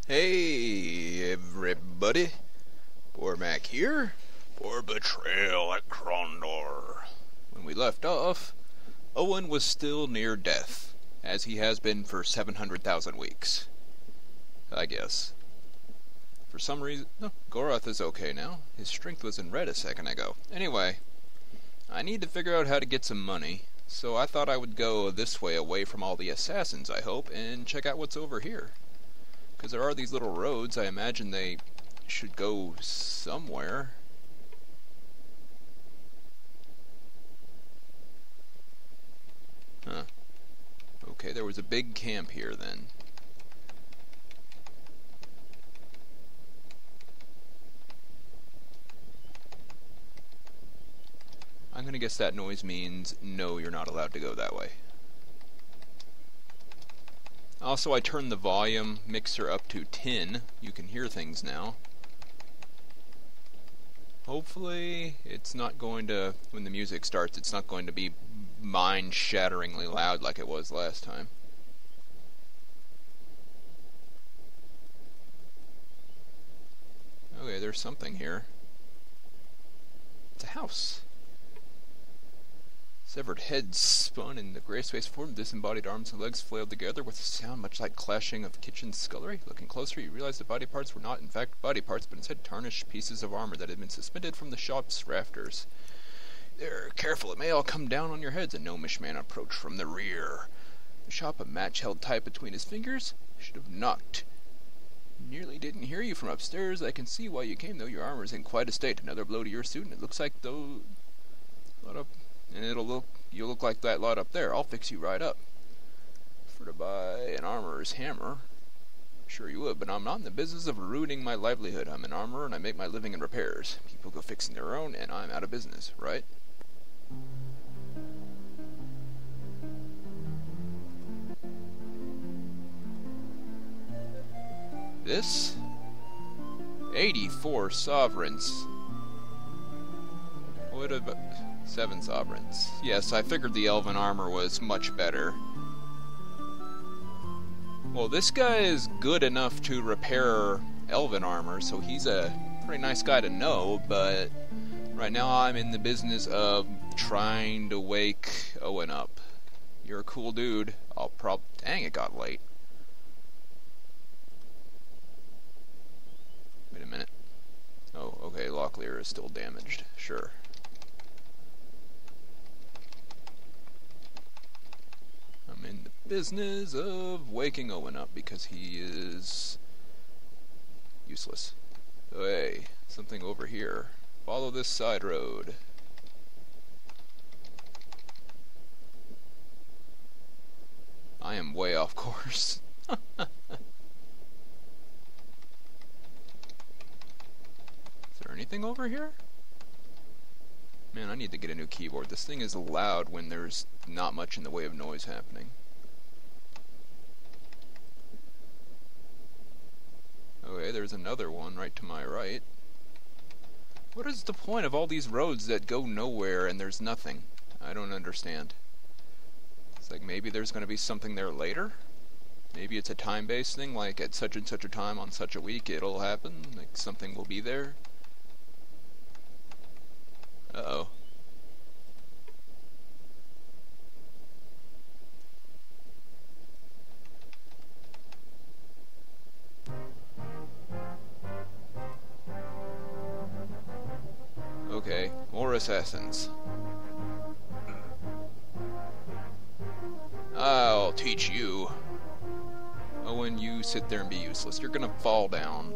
Hey, everybody. Bormac here for Betrayal at Krondor. When we left off, Owen was still near death, as he has been for 700,000 weeks. I guess. For some reason... No, Goroth is okay now. His strength was in red a second ago. Anyway, I need to figure out how to get some money, so I thought I would go this way away from all the assassins, I hope, and check out what's over here. Because there are these little roads, I imagine they should go somewhere. Huh. Okay, there was a big camp here then. I'm gonna guess that noise means no, you're not allowed to go that way. Also, I turned the volume mixer up to 10. You can hear things now. Hopefully, it's not going to, when the music starts, it's not going to be mind-shatteringly loud like it was last time. Okay, there's something here. It's a house. Severed heads spun in the gray space form. Disembodied arms and legs flailed together with a sound much like clashing of kitchen scullery. Looking closer, you realized the body parts were not in fact body parts, but instead tarnished pieces of armor that had been suspended from the shop's rafters. There, careful, it may all come down on your heads. A gnomish man approached from the rear. The shop, a match held tight between his fingers. Should have knocked. Nearly didn't hear you from upstairs. I can see why you came, though. Your armor's in quite a state. Another blow to your suit, and it looks like though... And you'll look like that lot up there. I'll fix you right up. For to buy an armorer's hammer, sure you would, but I'm not in the business of ruining my livelihood. I'm an armorer and I make my living in repairs. People go fixing their own, and I'm out of business, right? This? 84 sovereigns. What about... 7 sovereigns. Yes, I figured the elven armor was much better. Well, this guy is good enough to repair elven armor, so he's a pretty nice guy to know, but right now I'm in the business of trying to wake Owen up. You're a cool dude. Dang, it got late. Wait a minute. Oh, okay, Locklear is still damaged. Sure. I'm in the business of waking Owen up because he is useless. Hey, something over here. Follow this side road. I am way off course. Is there anything over here? Man, I need to get a new keyboard. This thing is loud when there's not much in the way of noise happening. Okay, there's another one right to my right. What is the point of all these roads that go nowhere and there's nothing? I don't understand. It's like maybe there's going to be something there later? Maybe it's a time-based thing, like at such and such a time on such a week it'll happen, like something will be there. Uh-oh. Okay, more assassins. I'll teach you. Owen, you sit there and be useless. You're gonna fall down,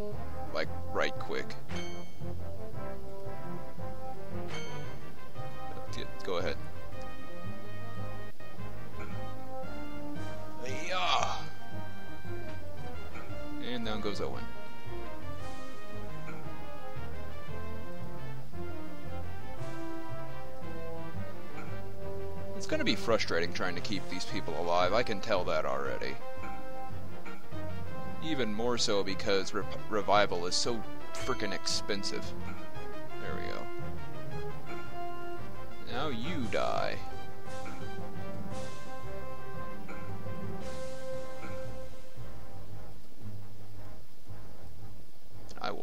like, right quick. Go ahead. Yeah. And down goes Owen. It's gonna be frustrating trying to keep these people alive. I can tell that already. Even more so because revival is so freaking expensive. There we go. Now you die.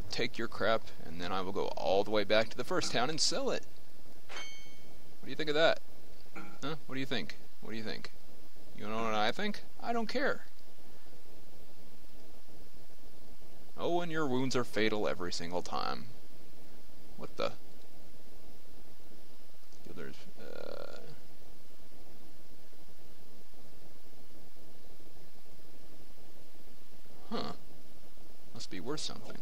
take your crap, and then I will go all the way back to the first town and sell it. What do you think of that? Huh? What do you think? What do you think? You know what I think? I don't care. Oh, and your wounds are fatal every single time. What the? There's, huh. Must be worth something.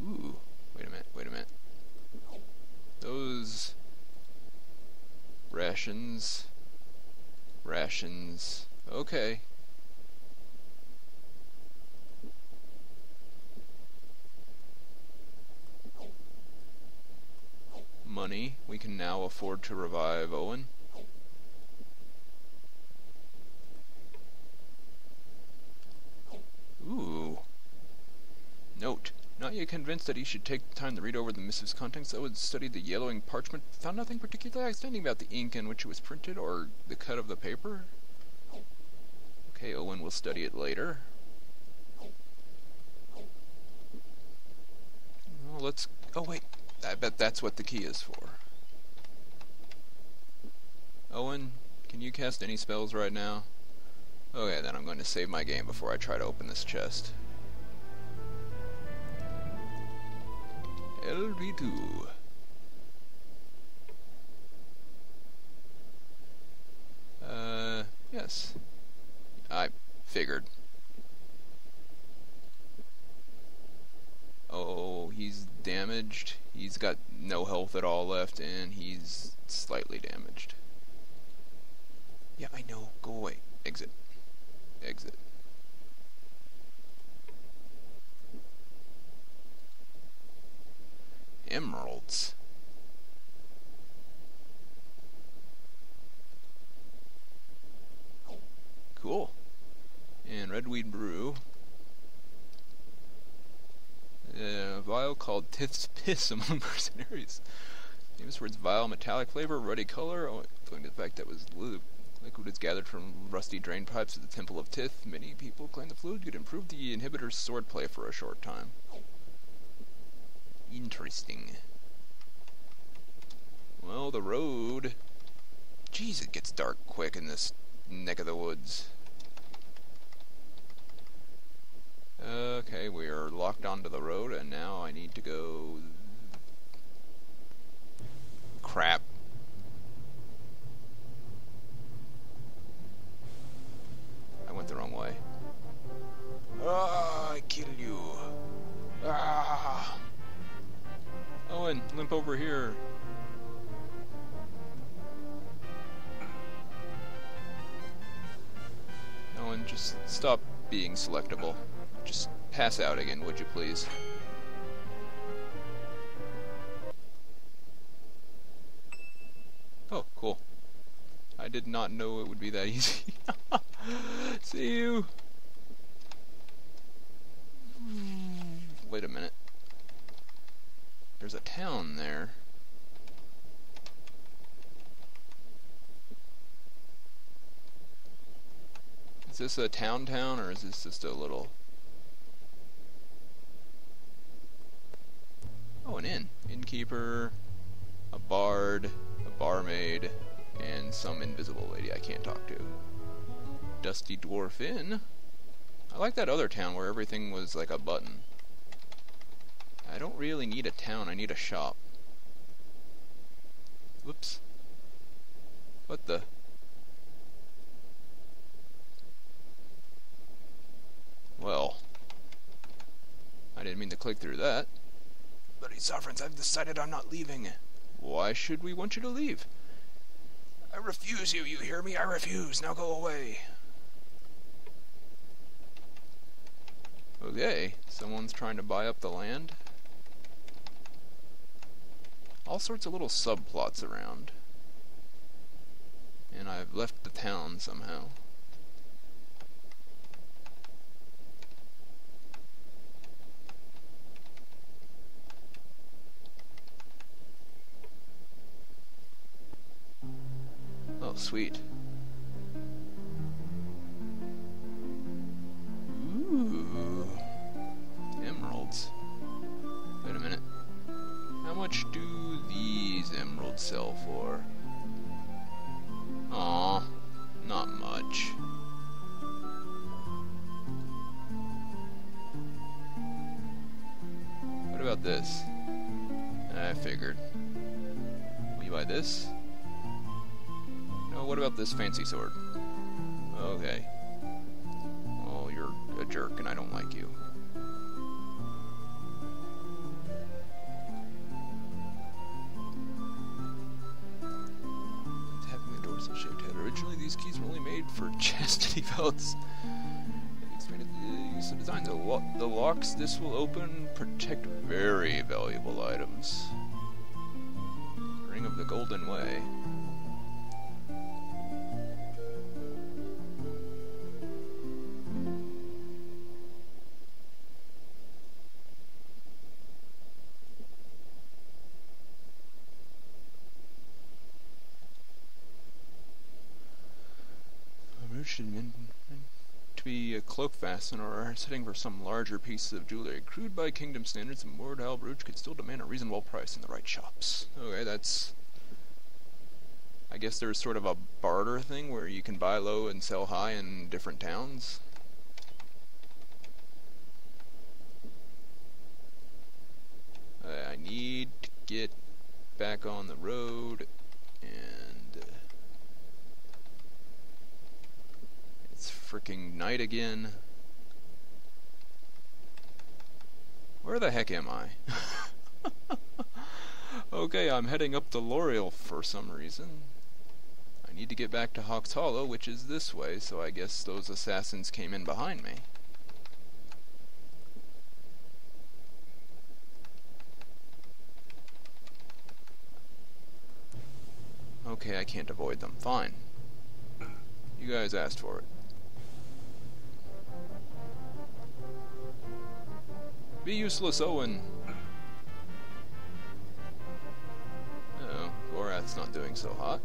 Ooh. Wait a minute, wait a minute. Those rations. Okay. Money. We can now afford to revive Owen. Ooh. Note. Not yet convinced that he should take the time to read over the missive's contents, Owen studied the yellowing parchment, found nothing particularly outstanding about the ink in which it was printed or the cut of the paper. Okay, Owen will study it later. Well, let's... Oh, wait. I bet that's what the key is for. Owen, can you cast any spells right now? Okay, then I'm going to save my game before I try to open this chest. LV2. Yes. I figured. Oh, he's damaged. He's got no health at all left, and he's slightly damaged. Yeah, I know. Go away. Exit. Exit. Emeralds. Cool. And redweed brew. A vial called Tith's Piss among mercenaries. Famous for its vile metallic flavor, ruddy color, owing to the fact that was liquid is gathered from rusty drain pipes at the Temple of Tith. Many people claim the fluid could improve the inhibitor's swordplay for a short time. Interesting. Well, the road... Jeez, it gets dark quick in this neck of the woods. Okay, we are locked onto the road, and now I need to go... Crap. I went the wrong way. Ah, I kill you. Ah. Owen, limp over here. Owen, just stop being selectable. Just pass out again, would you please? Oh, cool. I did not know it would be that easy. See you! Wait a minute. There's a town there. Is this a town, or is this just a little... Oh, an inn. Innkeeper, a bard, a barmaid, and some invisible lady I can't talk to. Dusty Dwarf Inn. I like that other town where everything was like a button. I don't really need a town, I need a shop. Whoops. What the... Well... I didn't mean to click through that. Bloody sovereigns, I've decided I'm not leaving. Why should we want you to leave? I refuse you hear me? I refuse. Now go away. Okay, someone's trying to buy up the land. All sorts of little subplots around. And I've left the town somehow. Oh, sweet. figured. Will you buy this? No, what about this fancy sword? Okay. Oh, you're a jerk and I don't like you. Tapping the dorsal shaped head. Originally, these keys were only made for chastity belts. Expanded the use of design. The locks this will open protect very valuable items. Ring of the Golden Way. Should meant to be a cloak fastener or setting for some larger pieces of jewelry. Crude by kingdom standards, a Mordal brooch could still demand a reasonable price in the right shops. Okay, that's... I guess there's sort of a barter thing where you can buy low and sell high in different towns. I need to get back on the road and... it's freaking night again. Where the heck am I? Okay, I'm heading up the L'Oreal for some reason. I need to get back to Hawks Hollow, which is this way, so I guess those assassins came in behind me. Okay, I can't avoid them. Fine. You guys asked for it. Be useless, Owen. Oh, Gorath's not doing so hot.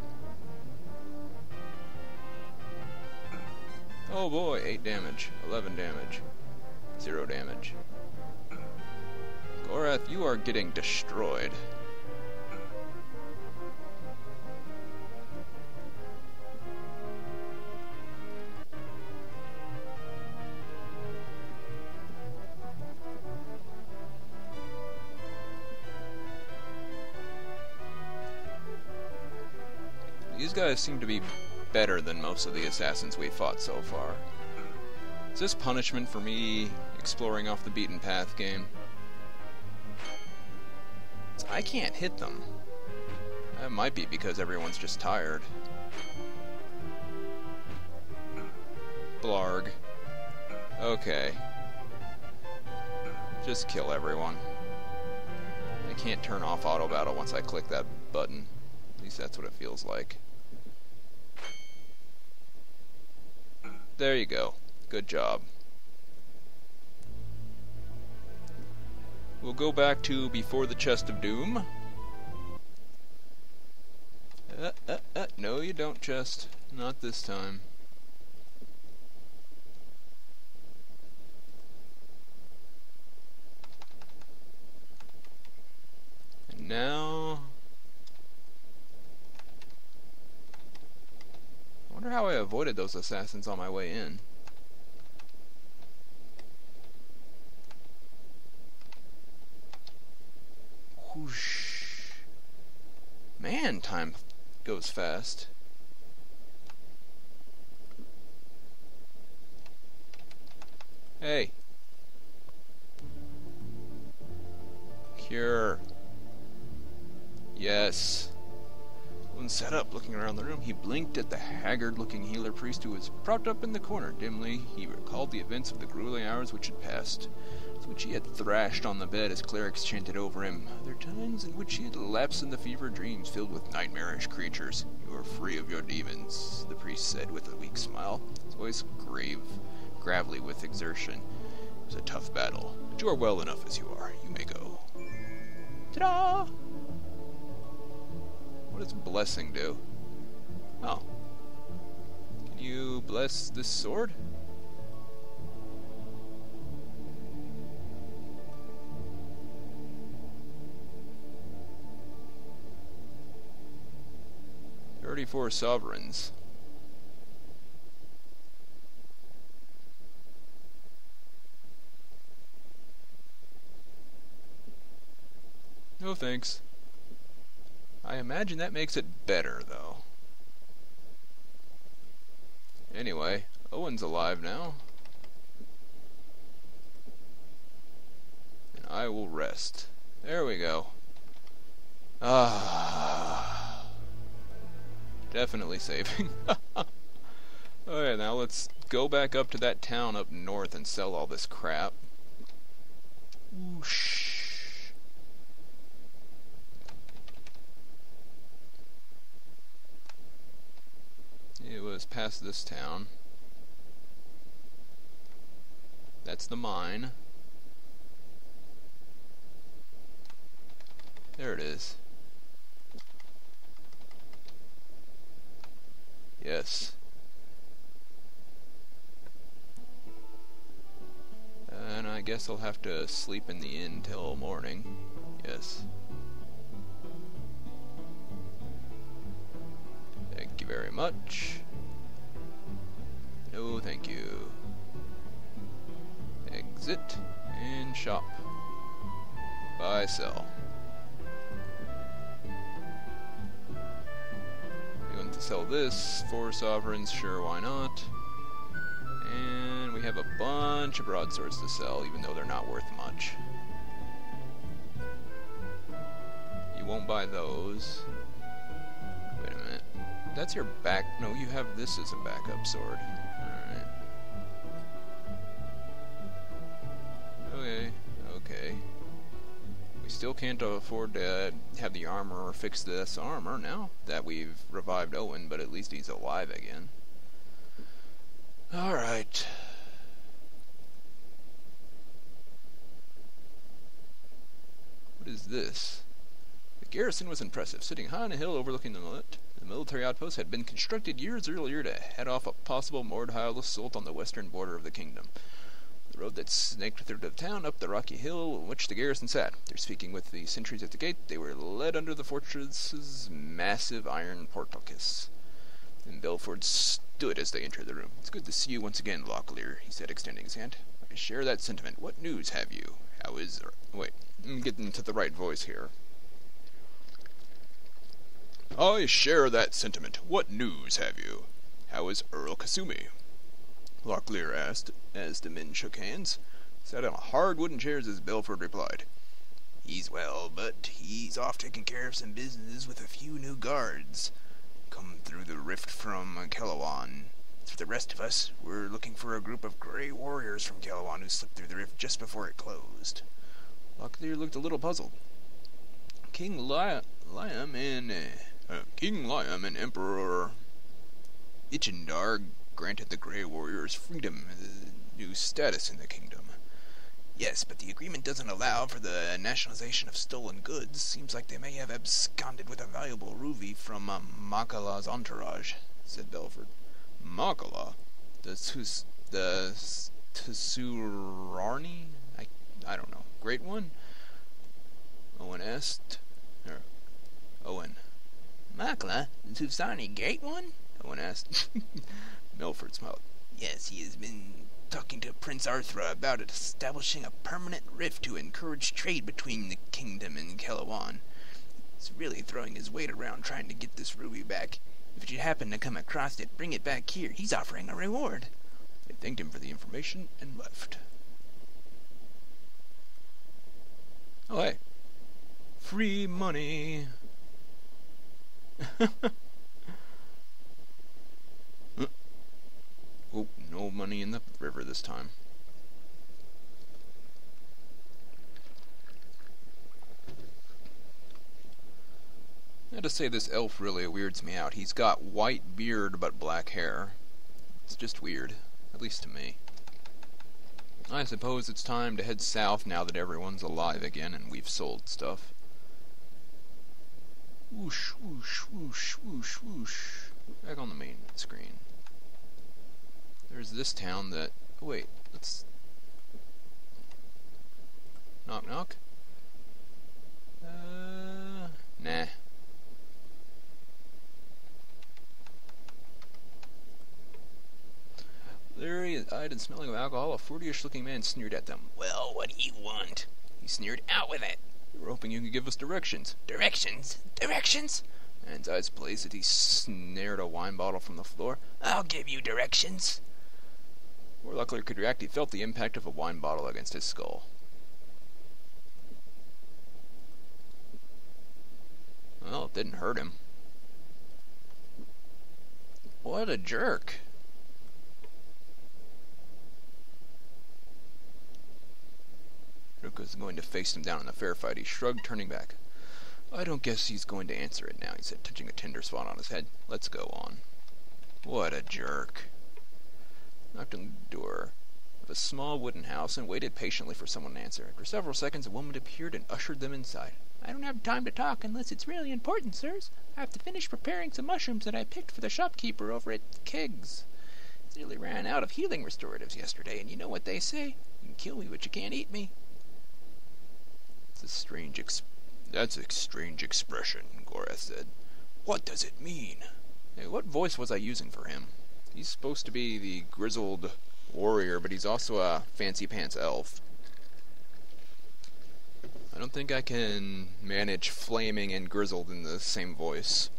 Oh boy, 8 damage, 11 damage, 0 damage. Gorath, you are getting destroyed. These guys seem to be better than most of the assassins we've fought so far. Is this punishment for me exploring off the beaten path game? I can't hit them. That might be because everyone's just tired. Blarg. Okay. Just kill everyone. I can't turn off auto battle once I click that button. At least that's what it feels like. There you go. Good job. We'll go back to before the Chest of Doom. No you don't, Chest. Not this time. And now... I wonder how I avoided those assassins on my way in. Whoosh. Man, time goes fast. Hey. Cure. Yes. When sat up, looking around the room, he blinked at the haggard-looking healer priest who was propped up in the corner. Dimly, he recalled the events of the grueling hours which had passed, which he had thrashed on the bed as clerics chanted over him. There were times in which he had lapsed into fever dreams filled with nightmarish creatures. "You are free of your demons," the priest said with a weak smile, his voice gravelly with exertion. "It was a tough battle, but you are well enough as you are. You may go." Ta-da! What does blessing do? Oh. Can you bless this sword? "34 sovereigns." No thanks. I imagine that makes it better, though. Anyway, Owen's alive now. And I will rest. There we go. Ah. Definitely saving. Alright, now let's go back up to that town up north and sell all this crap. Whoosh. It was past this town. That's the mine. There it is. Yes. And I guess I'll have to sleep in the inn till morning. Yes. Thank you very much. No, thank you. Exit and shop. Buy, sell. You want to sell this? 4 sovereigns, sure, why not? And we have a bunch of broadswords to sell, even though they're not worth much. You won't buy those. Wait a minute. That's your back... No, you have this as a backup sword. Alright. Okay. We still can't afford to have the armor fix this armor now that we've revived Owen, but at least he's alive again. Alright. What is this? The garrison was impressive. Sitting high on a hill overlooking the inlet, the military outpost had been constructed years earlier to head off a possible Mordheil assault on the western border of the kingdom. The road that snaked through the town up the rocky hill on which the garrison sat. After speaking with the sentries at the gate, they were led under the fortress's massive iron portcullis. And Belford stood as they entered the room. "It's good to see you once again, Locklear," he said, extending his hand. "I share that sentiment. What news have you? How is... Wait, let me get into the right voice here. I share that sentiment. What news have you? How is Earl Kasumi?" Locklear asked, as the men shook hands. Sat on hard wooden chairs as Belford replied. "He's well, but he's off taking care of some business with a few new guards. Come through the rift from Kellowan. For the rest of us, we're looking for a group of grey warriors from Kellowan who slipped through the rift just before it closed." Locklear looked a little puzzled. King Liam and Emperor Ichindar granted the Grey Warriors freedom as a new status in the kingdom. "Yes, but the agreement doesn't allow for the nationalization of stolen goods. Seems like they may have absconded with a valuable ruby from Makala's entourage," said Belford. "Makala? The Tsurarni? I don't know. Great one?" Owen asked. Owen. "Makala? The Tsurarni Great One?" Owen asked. Belford smiled. "Yes, he has been talking to Prince Arthur about establishing a permanent rift to encourage trade between the kingdom and Kellowan. He's really throwing his weight around trying to get this ruby back. If you happen to come across it, bring it back here. He's offering a reward." They thanked him for the information and left. Oh, hey. Free money. Oh, no money in the river this time. I have to say, this elf really weirds me out. He's got white beard but black hair. It's just weird, at least to me. I suppose it's time to head south now that everyone's alive again and we've sold stuff. Whoosh, whoosh, whoosh, whoosh, whoosh. Back on the main screen. There's this town that... Oh, wait, let's... Knock, knock? Nah. Leery-eyed and smelling of alcohol, a 40-ish looking man sneered at them. "Well, what do you want?" He sneered. "Out with it!" We were hoping you could give us directions. Directions? Directions? Man's eyes blazed as he snared a wine bottle from the floor. I'll give you directions. Before Luckler could react, he felt the impact of a wine bottle against his skull. Well, it didn't hurt him. What a jerk. Rook was going to face him down in a fair fight. He shrugged, turning back. I don't guess he's going to answer it now, he said, touching a tender spot on his head. Let's go on. What a jerk. Knocked on the door of a small wooden house and waited patiently for someone to answer. After several seconds, a woman appeared and ushered them inside. I don't have time to talk unless it's really important, sirs. I have to finish preparing some mushrooms that I picked for the shopkeeper over at Kegg's. He nearly ran out of healing restoratives yesterday, and you know what they say. You can kill me, but you can't eat me. That's a strange expression, Gorath said. What does it mean? Hey, what voice was I using for him? He's supposed to be the grizzled warrior, but he's also a fancy pants elf. I don't think I can manage flaming and grizzled in the same voice.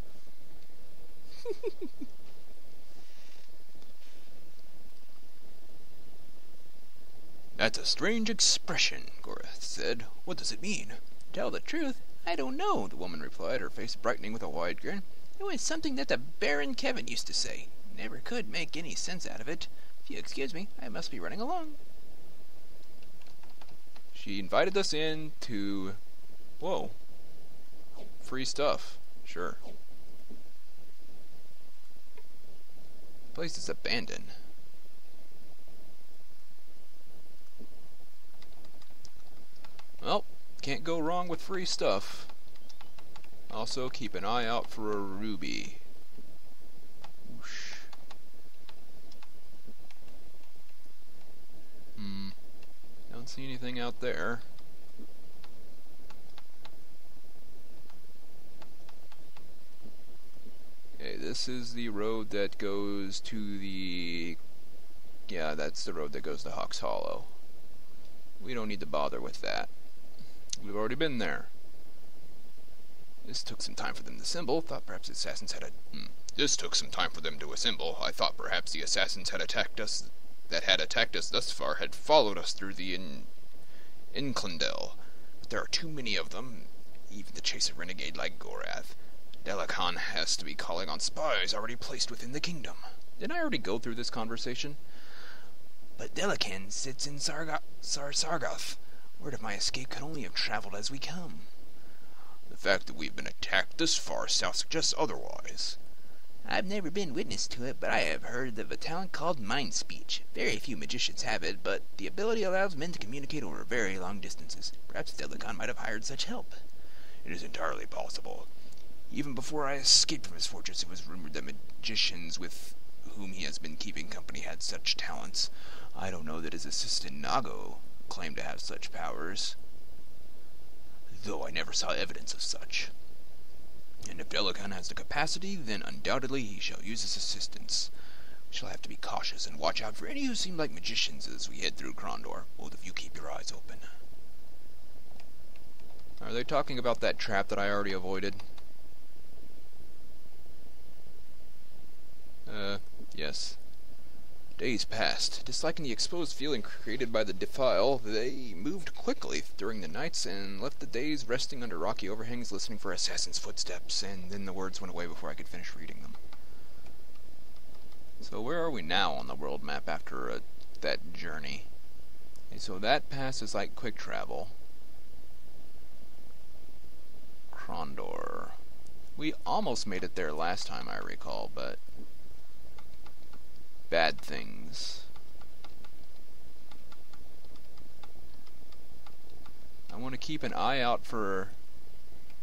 That's a strange expression, Gorath said. What does it mean? To tell the truth, I don't know, the woman replied, her face brightening with a wide grin. It was something that the Baron Kevin used to say. Never could make any sense out of it. If you excuse me, I must be running along. She invited us in to... Whoa. Free stuff. Sure. The place is abandoned. Well, can't go wrong with free stuff. Also, keep an eye out for a ruby. Whoosh. Don't see anything out there. Okay, this is the road that goes to the... Yeah, that's the road that goes to Hawk's Hollow. We don't need to bother with that. We've already been there. This took some time for them to assemble. Thought perhaps the assassins had This took some time for them to assemble. I thought perhaps the assassins had attacked us thus far had followed us through the Krondor. But there are too many of them, even to chase a renegade like Gorath. Delacan has to be calling on spies already placed within the kingdom. Didn't I already go through this conversation? But Delacan sits in Sargoth. Word of my escape could only have traveled as we come. The fact that we've been attacked this far south suggests otherwise. I've never been witness to it, but I have heard of a talent called mind speech. Very few magicians have it, but the ability allows men to communicate over very long distances. Perhaps Delacan might have hired such help. It is entirely possible. Even before I escaped from his fortress, it was rumored that magicians with whom he has been keeping company had such talents. I don't know that his assistant Nago claimed to have such powers, though I never saw evidence of such. And if Delacan has the capacity, then undoubtedly he shall use his assistance. We shall have to be cautious and watch out for any who seem like magicians as we head through Krondor. Both of you keep your eyes open. Are they talking about that trap that I already avoided? Yes. Days passed. Disliking the exposed feeling created by the defile, they moved quickly during the nights and left the days resting under rocky overhangs listening for assassins' footsteps, and then the words went away before I could finish reading them. So where are we now on the world map after that journey? Okay, so that pass is like quick travel. Krondor. We almost made it there last time, I recall, but... bad things. I want to keep an eye out for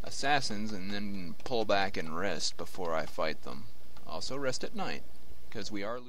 assassins and then pull back and rest before I fight them. Also rest at night, because we are